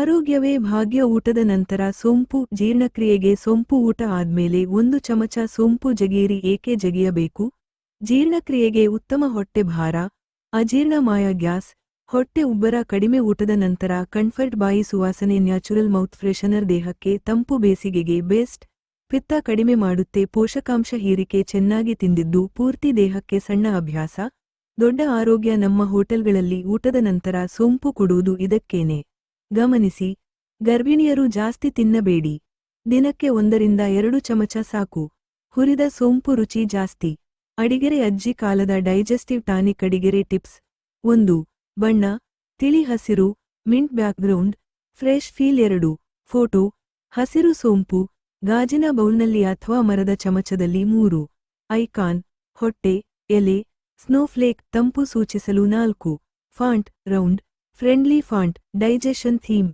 ಆರೋಗ್ಯವೇ ಭಾಗ್ಯ. ಊಟದ ನಂತರ ಸೋಂಪು. ಜೀರ್ಣಕ್ರಿಯೆಗೆ ಸೋಂಪು. ಊಟ ಆದ್ಮೇಲೆ 1 ಚಮಚ ಸೋಂಪು ಜಗಿಯಿರಿ. ಏಕೆ ಜಗಿಯಬೇಕು? ಜೀರ್ಣಕ್ರಿಯೆಗೆ ಉತ್ತಮ. ಹೊಟ್ಟೆ ಭಾರ, ಅಜೀರ್ಣ ಮಾಯ, ಗ್ಯಾಸ್, ಹೊಟ್ಟೆ ಉಬ್ಬರ ಕಡಿಮೆ. ಊಟದ ನಂತರ ಕಂಫರ್ಟ್ ಬಾಯಿ ಸುವಾಸನೆ. Natural mouth freshener. ದೇಹಕ್ಕೆ ತಂಪು. ಬೇಸಿಗೆಗೆ ಬೆಸ್ಟ್. ಪಿತ್ತ ಕಡಿಮೆ ಮಾಡುತ್ತೆ. ಪೋಷಕಾಂಶ ಹೀರಿಕೆ. ಚೆನ್ನಾಗಿ ತಿಂದಿದ್ದು ಪೂರ್ತಿ ದೇಹಕ್ಕೆ. ಸಣ್ಣ ಅಭ್ಯಾಸ ದೊಡ್ಡ ಆರೋಗ್ಯ. ನಮ್ಮ ಹೋಟೆಲ್ಗಳಲ್ಲಿ ಊಟದ ನಂತರ ಸೋಂಪು ಕೊಡುವುದು ಇದಕ್ಕೇನೆ. ಗಮನಿಸಿ, ಗರ್ಭಿಣಿಯರು ಜಾಸ್ತಿ ತಿನ್ನಬೇಡಿ. ದಿನಕ್ಕೆ 1-2 ಚಮಚ ಸಾಕು. ಹುರಿದ ಸೋಂಪು ರುಚಿ ಜಾಸ್ತಿ. ಅಡಿಗೆರೆ. ಅಜ್ಜಿ ಕಾಲದ ಡೈಜೆಸ್ಟಿವ್ ಟಾನಿಕ್. ಅಡಿಗೆರೆ ಟಿಪ್ಸ್. 1. ಬಣ್ಣ ತಿಳಿ ಹಸಿರು, mint background, fresh feel. 2. Photo ಹಸಿರು ಸೋಂಪು ಗಾಜಿನ ಬೌಲ್ನಲ್ಲಿ ಅಥವಾ ಮರದ ಚಮಚದಲ್ಲಿ. 3. ಐಕಾನ್ ಹೊಟ್ಟೆ, ಎಲೆ, ಸ್ನೋಫ್ಲೇಕ್ ತಂಪು ಸೂಚಿಸಲು. 4. Font round, friendly font digestion theme.